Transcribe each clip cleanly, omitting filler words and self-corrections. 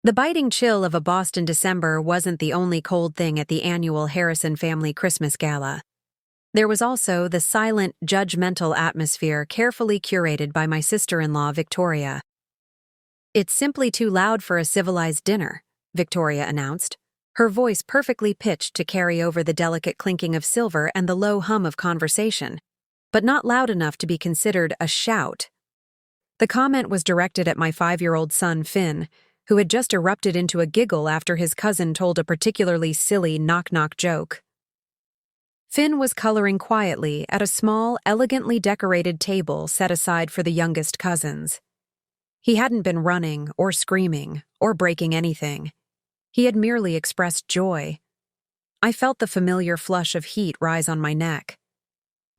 The biting chill of a Boston December wasn't the only cold thing at the annual Harrison family Christmas gala. There was also the silent, judgmental atmosphere carefully curated by my sister-in-law, Victoria. "It's simply too loud for a civilized dinner," Victoria announced, her voice perfectly pitched to carry over the delicate clinking of silver and the low hum of conversation, but not loud enough to be considered a shout. The comment was directed at my 5-year-old son, Finn, who had just erupted into a giggle after his cousin told a particularly silly knock-knock joke. Finn was coloring quietly at a small, elegantly decorated table set aside for the youngest cousins. He hadn't been running or screaming or breaking anything. He had merely expressed joy. I felt the familiar flush of heat rise on my neck.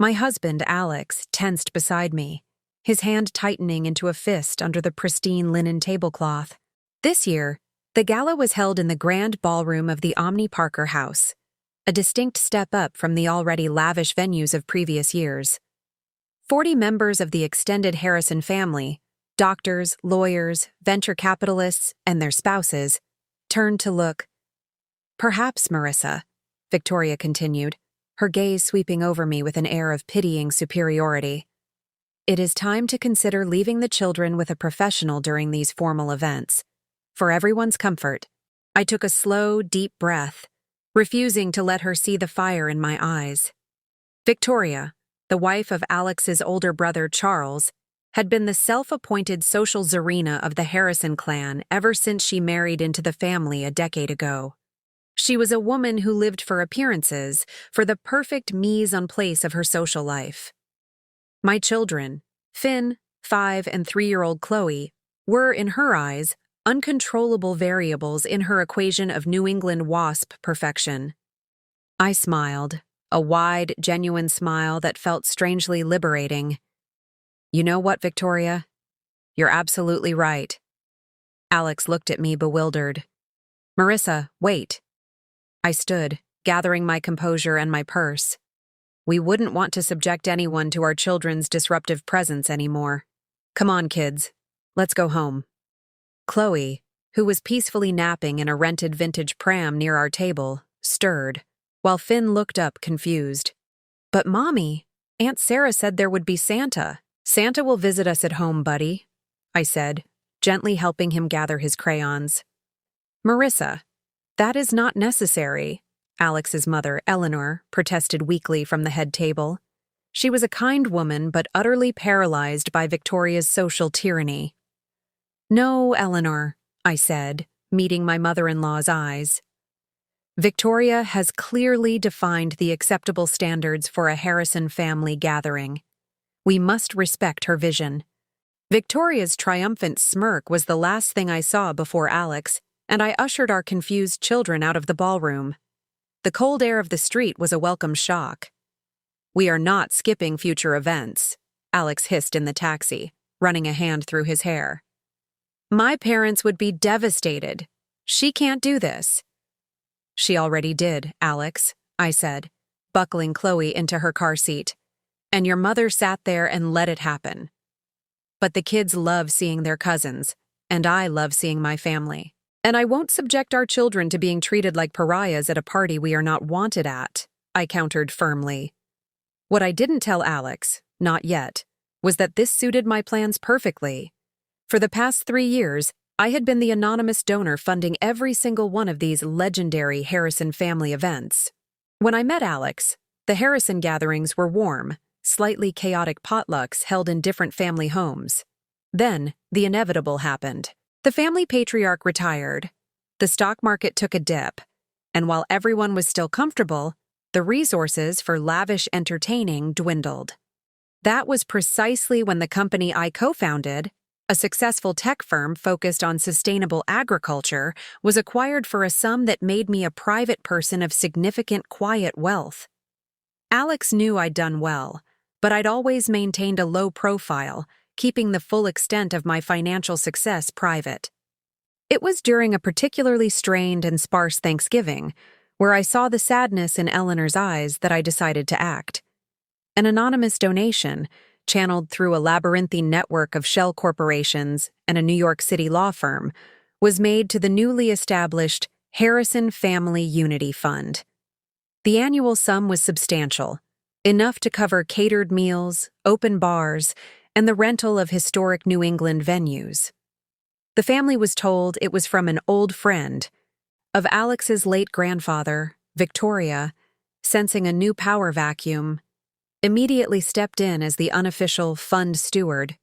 My husband, Alex, tensed beside me, his hand tightening into a fist under the pristine linen tablecloth. This year, the gala was held in the grand ballroom of the Omni Parker House, a distinct step up from the already lavish venues of previous years. 40 members of the extended Harrison family, doctors, lawyers, venture capitalists, and their spouses, turned to look. "Perhaps, Marissa," Victoria continued, her gaze sweeping over me with an air of pitying superiority, "it is time to consider leaving the children with a professional during these formal events. For everyone's comfort." I took a slow, deep breath, refusing to let her see the fire in my eyes. Victoria, the wife of Alex's older brother Charles, had been the self-appointed social czarina of the Harrison clan ever since she married into the family a decade ago. She was a woman who lived for appearances, for the perfect mise en place of her social life. My children, Finn, 5 and 3-year-old Chloe, were, in her eyes, uncontrollable variables in her equation of New England wasp perfection. I smiled, a wide, genuine smile that felt strangely liberating. "You know what, Victoria? You're absolutely right." Alex looked at me bewildered. "Marissa, wait." I stood, gathering my composure and my purse. "We wouldn't want to subject anyone to our children's disruptive presence anymore. Come on, kids. Let's go home." Chloe, who was peacefully napping in a rented vintage pram near our table, stirred, while Finn looked up confused. "But Mommy, Aunt Sarah said there would be Santa." "Santa will visit us at home, buddy," I said, gently helping him gather his crayons. "Marissa, that is not necessary," Alex's mother, Eleanor, protested weakly from the head table. She was a kind woman but utterly paralyzed by Victoria's social tyranny. "No, Eleanor," I said, meeting my mother-in-law's eyes. "Victoria has clearly defined the acceptable standards for a Harrison family gathering. We must respect her vision." Victoria's triumphant smirk was the last thing I saw before Alex, and I ushered our confused children out of the ballroom. The cold air of the street was a welcome shock. "We are not skipping future events," Alex hissed in the taxi, running a hand through his hair. "My parents would be devastated. She can't do this." "She already did, Alex," I said, buckling Chloe into her car seat. "And your mother sat there and let it happen." But the kids love seeing their cousins, and I love seeing my family. "And I won't subject our children to being treated like pariahs at a party we are not wanted at," I countered firmly. What I didn't tell Alex, not yet, was that this suited my plans perfectly. For the past 3 years, I had been the anonymous donor funding every single one of these legendary Harrison family events. When I met Alex, the Harrison gatherings were warm, slightly chaotic potlucks held in different family homes. Then, the inevitable happened. The family patriarch retired, the stock market took a dip, and while everyone was still comfortable, the resources for lavish entertaining dwindled. That was precisely when the company I co-founded, a successful tech firm focused on sustainable agriculture, was acquired for a sum that made me a private person of significant quiet wealth. Alex knew I'd done well, but I'd always maintained a low profile, keeping the full extent of my financial success private. It was during a particularly strained and sparse Thanksgiving, where I saw the sadness in Eleanor's eyes, that I decided to act. An anonymous donation, channeled through a labyrinthine network of shell corporations and a New York City law firm, was made to the newly established Harrison Family Unity Fund. The annual sum was substantial, enough to cover catered meals, open bars, and the rental of historic New England venues. The family was told it was from an old friend of Alex's late grandfather, Victoria, sensing a new power vacuum, immediately stepped in as the unofficial fund steward.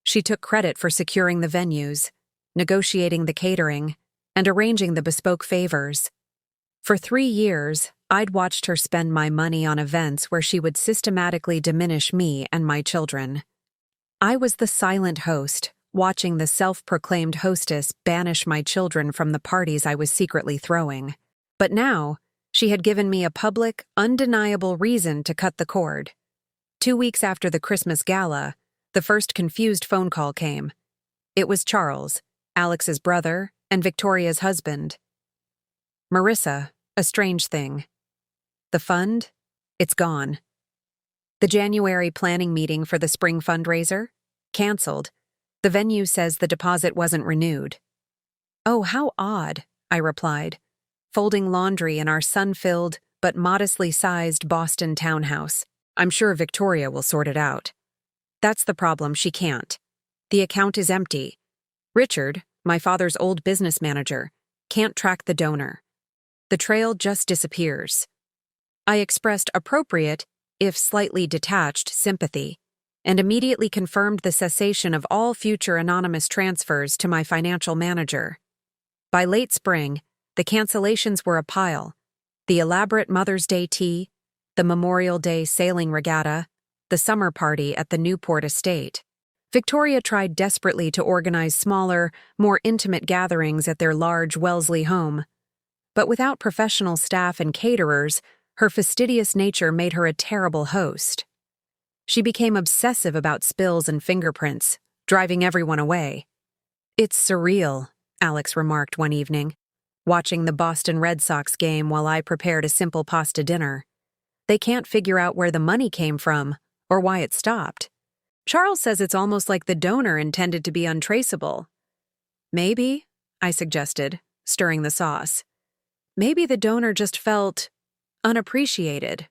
She took credit for securing the venues, negotiating the catering, and arranging the bespoke favors. For 3 years, I'd watched her spend my money on events where she would systematically diminish me and my children. I was the silent host, watching the self-proclaimed hostess banish my children from the parties I was secretly throwing. But now, she had given me a public, undeniable reason to cut the cord. 2 weeks after the Christmas gala, the first confused phone call came. It was Charles, Alex's brother, and Victoria's husband. "Marissa, a strange thing. The fund? It's gone. The January planning meeting for the spring fundraiser? Canceled. The venue says the deposit wasn't renewed." "Oh, how odd," I replied, folding laundry in our sun-filled but modestly sized Boston townhouse. "I'm sure Victoria will sort it out." "That's the problem, she can't. The account is empty. Richard, my father's old business manager, can't track the donor. The trail just disappears." I expressed appropriate, if slightly detached, sympathy, and immediately confirmed the cessation of all future anonymous transfers to my financial manager. By late spring, the cancellations were a pile: the elaborate Mother's Day tea, the Memorial Day sailing regatta, the summer party at the Newport estate. Victoria tried desperately to organize smaller, more intimate gatherings at their large Wellesley home. But without professional staff and caterers, her fastidious nature made her a terrible host. She became obsessive about spills and fingerprints, driving everyone away. "It's surreal," Alex remarked one evening, watching the Boston Red Sox game while I prepared a simple pasta dinner. "They can't figure out where the money came from, or why it stopped. Charles says it's almost like the donor intended to be untraceable." "Maybe," I suggested, stirring the sauce. "Maybe the donor just felt unappreciated.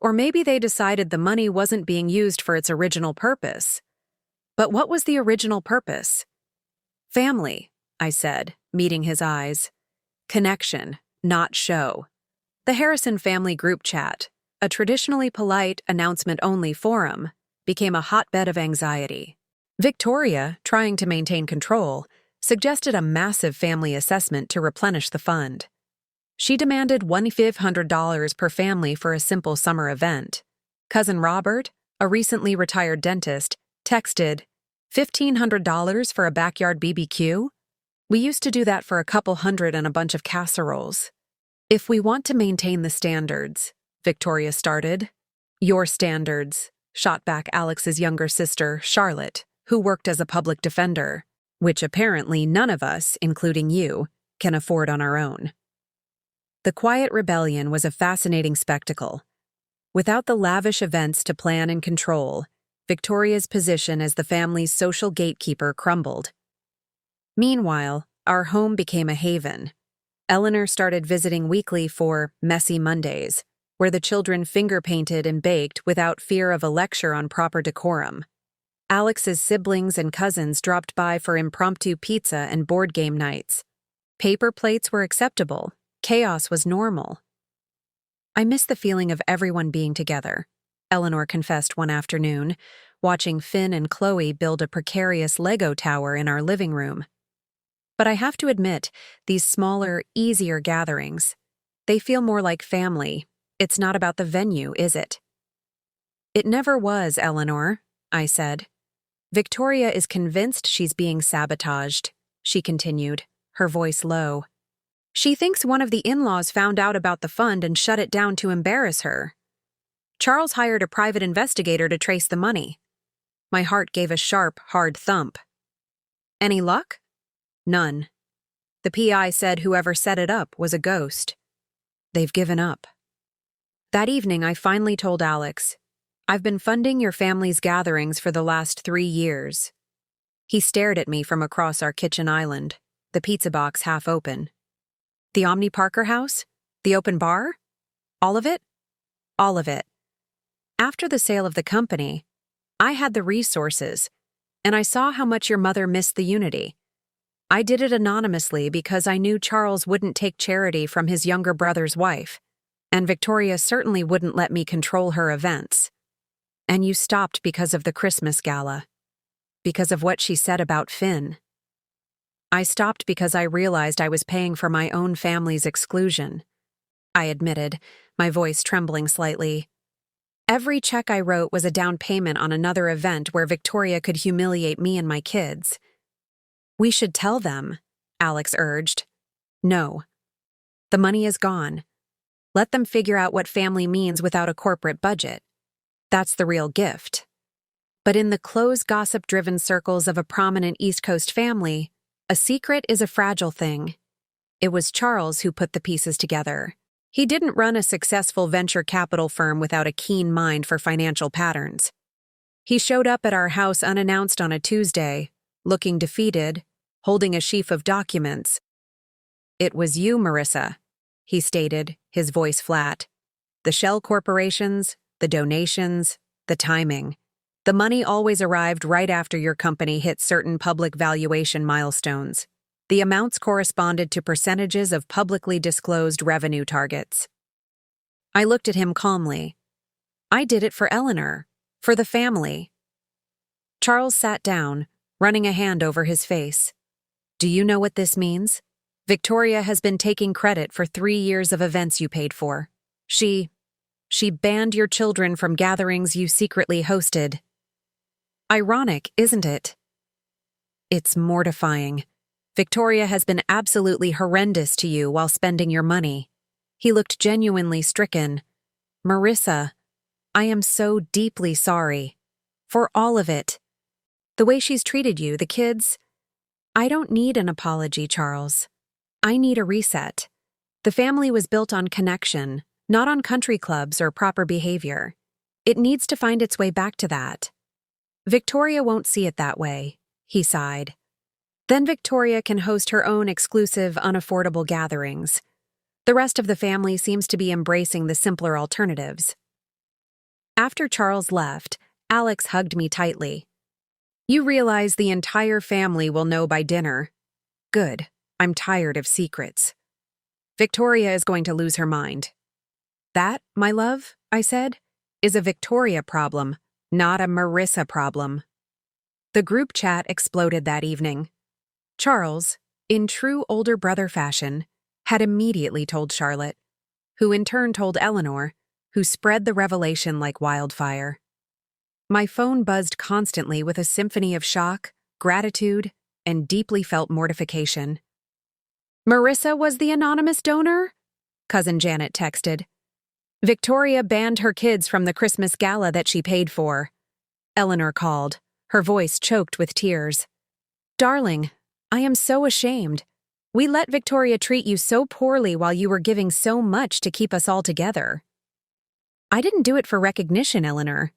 Or maybe they decided the money wasn't being used for its original purpose." "But what was the original purpose?" "Family," I said, meeting his eyes. "Connection, not show." The Harrison family group chat, a traditionally polite, announcement-only forum, became a hotbed of anxiety. Victoria, trying to maintain control, suggested a massive family assessment to replenish the fund. She demanded $1,500 per family for a simple summer event. Cousin Robert, a recently retired dentist, texted, $1,500 for a backyard BBQ? We used to do that for a couple hundred and a bunch of casseroles. "If we want to maintain the standards," Victoria started. "Your standards," shot back Alex's younger sister, Charlotte, who worked as a public defender, which apparently none of us, including you, can afford on our own. The quiet rebellion was a fascinating spectacle. Without the lavish events to plan and control, Victoria's position as the family's social gatekeeper crumbled. Meanwhile, our home became a haven. Eleanor started visiting weekly for Messy Mondays, where the children finger-painted and baked without fear of a lecture on proper decorum. Alex's siblings and cousins dropped by for impromptu pizza and board game nights. Paper plates were acceptable. Chaos was normal. "I miss the feeling of everyone being together," Eleanor confessed one afternoon, watching Finn and Chloe build a precarious Lego tower in our living room. "But I have to admit, these smaller, easier gatherings, they feel more like family. It's not about the venue, is it?" "It never was, Eleanor," I said. "Victoria is convinced she's being sabotaged," she continued, her voice low. "She thinks one of the in-laws found out about the fund and shut it down to embarrass her. Charles hired a private investigator to trace the money." My heart gave a sharp, hard thump. "Any luck?" "None. The PI said whoever set it up was a ghost. They've given up." That evening, I finally told Alex, "I've been funding your family's gatherings for the last 3 years. He stared at me from across our kitchen island. the pizza box half open. The Omni Parker house? The open bar? All of it? All of it. After the sale of the company, I had the resources, and I saw how much your mother missed the unity. I did it anonymously because I knew Charles wouldn't take charity from his younger brother's wife, and Victoria certainly wouldn't let me control her events. And you stopped because of the Christmas gala. Because of what she said about Finn. I stopped because I realized I was paying for my own family's exclusion. I admitted, my voice trembling slightly. Every check I wrote was a down payment on another event where Victoria could humiliate me and my kids. We should tell them, Alex urged. No. The money is gone. Let them figure out what family means without a corporate budget. That's the real gift. But in the closed gossip-driven circles of a prominent East Coast family, a secret is a fragile thing. It was Charles who put the pieces together. He didn't run a successful venture capital firm without a keen mind for financial patterns. He showed up at our house unannounced on a Tuesday, looking defeated, holding a sheaf of documents. "It was you, Marissa," he stated, his voice flat. "The shell corporations, the donations, the timing. The money always arrived right after your company hit certain public valuation milestones. The amounts corresponded to percentages of publicly disclosed revenue targets." I looked at him calmly. I did it for Eleanor, for the family. Charles sat down, running a hand over his face. "Do you know what this means? Victoria has been taking credit for 3 years of events you paid for. She banned your children from gatherings you secretly hosted. Ironic, isn't it? It's mortifying. Victoria has been absolutely horrendous to you while spending your money." He looked genuinely stricken. "Marissa, I am so deeply sorry. For all of it. The way she's treated you, the kids. I don't need an apology, Charles. I need a reset. The family was built on connection, not on country clubs or proper behavior. It needs to find its way back to that. Victoria won't see it that way," he sighed. "Then Victoria can host her own exclusive, unaffordable gatherings. The rest of the family seems to be embracing the simpler alternatives." After Charles left, Alex hugged me tightly. "You realize the entire family will know by dinner. Good. I'm tired of secrets. Victoria is going to lose her mind." "That, my love," I said, "is a Victoria problem, not a Marissa problem." The group chat exploded that evening. Charles, in true older brother fashion, had immediately told Charlotte, who in turn told Eleanor, who spread the revelation like wildfire. My phone buzzed constantly with a symphony of shock, gratitude, and deeply felt mortification. "Marissa was the anonymous donor?" Cousin Janet texted. "Victoria banned her kids from the Christmas gala that she paid for." Eleanor called, her voice choked with tears. "Darling, I am so ashamed. We let Victoria treat you so poorly while you were giving so much to keep us all together." "I didn't do it for recognition, Eleanor.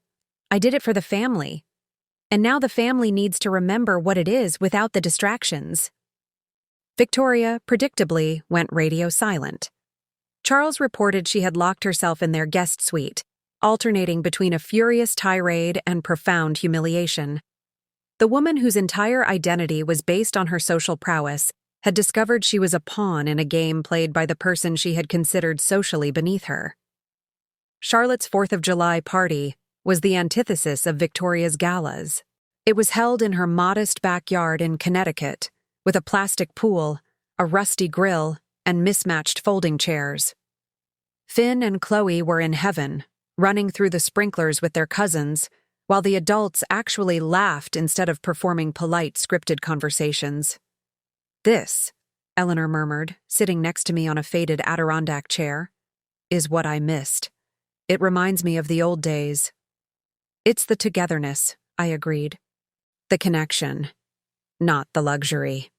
I did it for the family. And now the family needs to remember what it is without the distractions." Victoria, predictably, went radio silent. Charles reported she had locked herself in their guest suite, alternating between a furious tirade and profound humiliation. The woman whose entire identity was based on her social prowess had discovered she was a pawn in a game played by the person she had considered socially beneath her. Charlotte's 4th of July party was the antithesis of Victoria's galas. It was held in her modest backyard in Connecticut, with a plastic pool, a rusty grill, and mismatched folding chairs. Finn and Chloe were in heaven, running through the sprinklers with their cousins, while the adults actually laughed instead of performing polite, scripted conversations. "This," Eleanor murmured, sitting next to me on a faded Adirondack chair, "is what I missed. It reminds me of the old days." "It's the togetherness," I agreed. "The connection, not the luxury."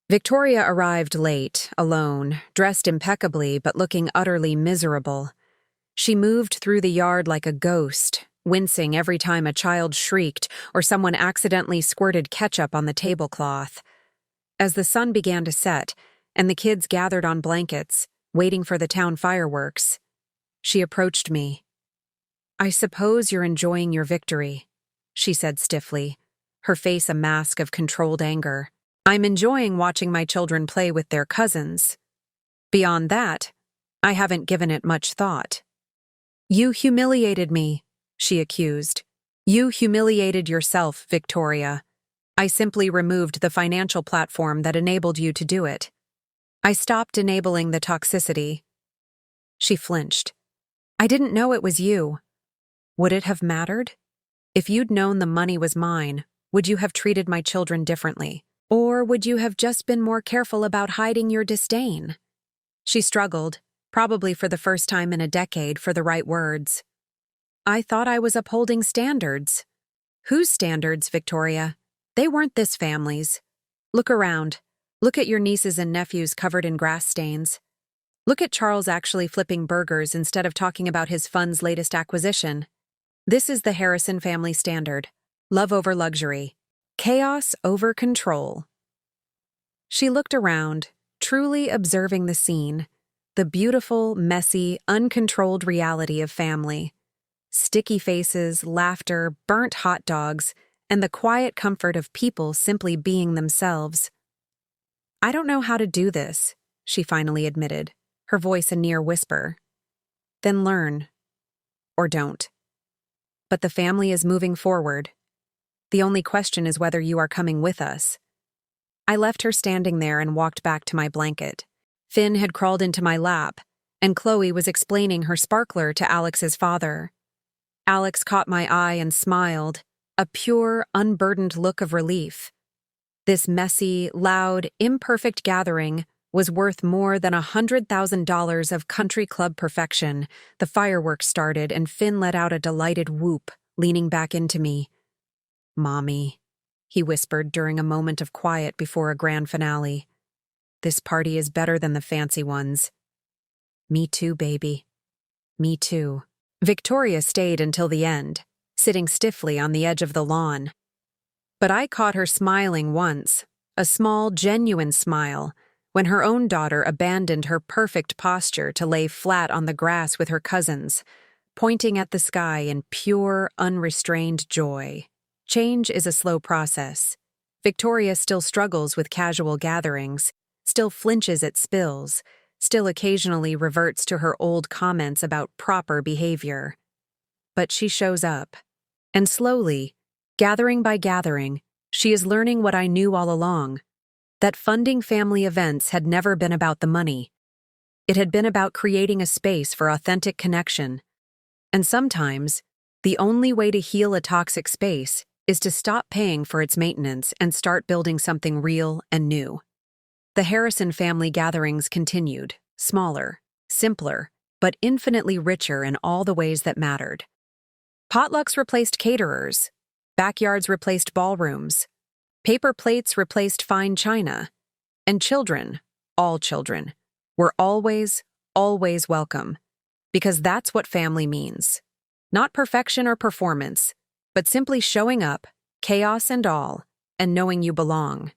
Victoria arrived late, alone, dressed impeccably but looking utterly miserable. She moved through the yard like a ghost, wincing every time a child shrieked or someone accidentally squirted ketchup on the tablecloth. As the sun began to set, and the kids gathered on blankets, waiting for the town fireworks, she approached me. "I suppose you're enjoying your victory," she said stiffly, her face a mask of controlled anger. "I'm enjoying watching my children play with their cousins. Beyond that, I haven't given it much thought." "You humiliated me," she accused. "You humiliated yourself, Victoria. I simply removed the financial platform that enabled you to do it. I stopped enabling the toxicity." She flinched. "I didn't know it was you." "Would it have mattered? If you'd known the money was mine, would you have treated my children differently? Or would you have just been more careful about hiding your disdain?" She struggled, probably for the first time in a decade, for the right words. "I thought I was upholding standards." "Whose standards, Victoria? They weren't this family's. Look around. Look at your nieces and nephews covered in grass stains. Look at Charles actually flipping burgers instead of talking about his fund's latest acquisition. This is the Harrison family standard. Love over luxury. Chaos over control." She looked around, truly observing the scene, the beautiful, messy, uncontrolled reality of family. Sticky faces, laughter, burnt hot dogs, and the quiet comfort of people simply being themselves. "I don't know how to do this," she finally admitted, her voice a near whisper. "Then learn. Or don't. But the family is moving forward. The only question is whether you are coming with us." I left her standing there and walked back to my blanket. Finn had crawled into my lap, and Chloe was explaining her sparkler to Alex's father. Alex caught my eye and smiled, a pure, unburdened look of relief. This messy, loud, imperfect gathering was worth more than $100,000 of country club perfection. The fireworks started, and Finn let out a delighted whoop, leaning back into me. "Mommy," he whispered during a moment of quiet before a grand finale. "This party is better than the fancy ones." "Me too, baby. Me too." Victoria stayed until the end, sitting stiffly on the edge of the lawn. But I caught her smiling once, a small, genuine smile, when her own daughter abandoned her perfect posture to lay flat on the grass with her cousins, pointing at the sky in pure, unrestrained joy. Change is a slow process. Victoria still struggles with casual gatherings, still flinches at spills, still occasionally reverts to her old comments about proper behavior. But she shows up. And slowly, gathering by gathering, she is learning what I knew all along, that funding family events had never been about the money. It had been about creating a space for authentic connection. And sometimes, the only way to heal a toxic space is to stop paying for its maintenance and start building something real and new. The Harrison family gatherings continued, smaller, simpler, but infinitely richer in all the ways that mattered. Potlucks replaced caterers, backyards replaced ballrooms, paper plates replaced fine china, and children, all children, were always, always welcome, because that's what family means. Not perfection or performance, but simply showing up, chaos and all, and knowing you belong.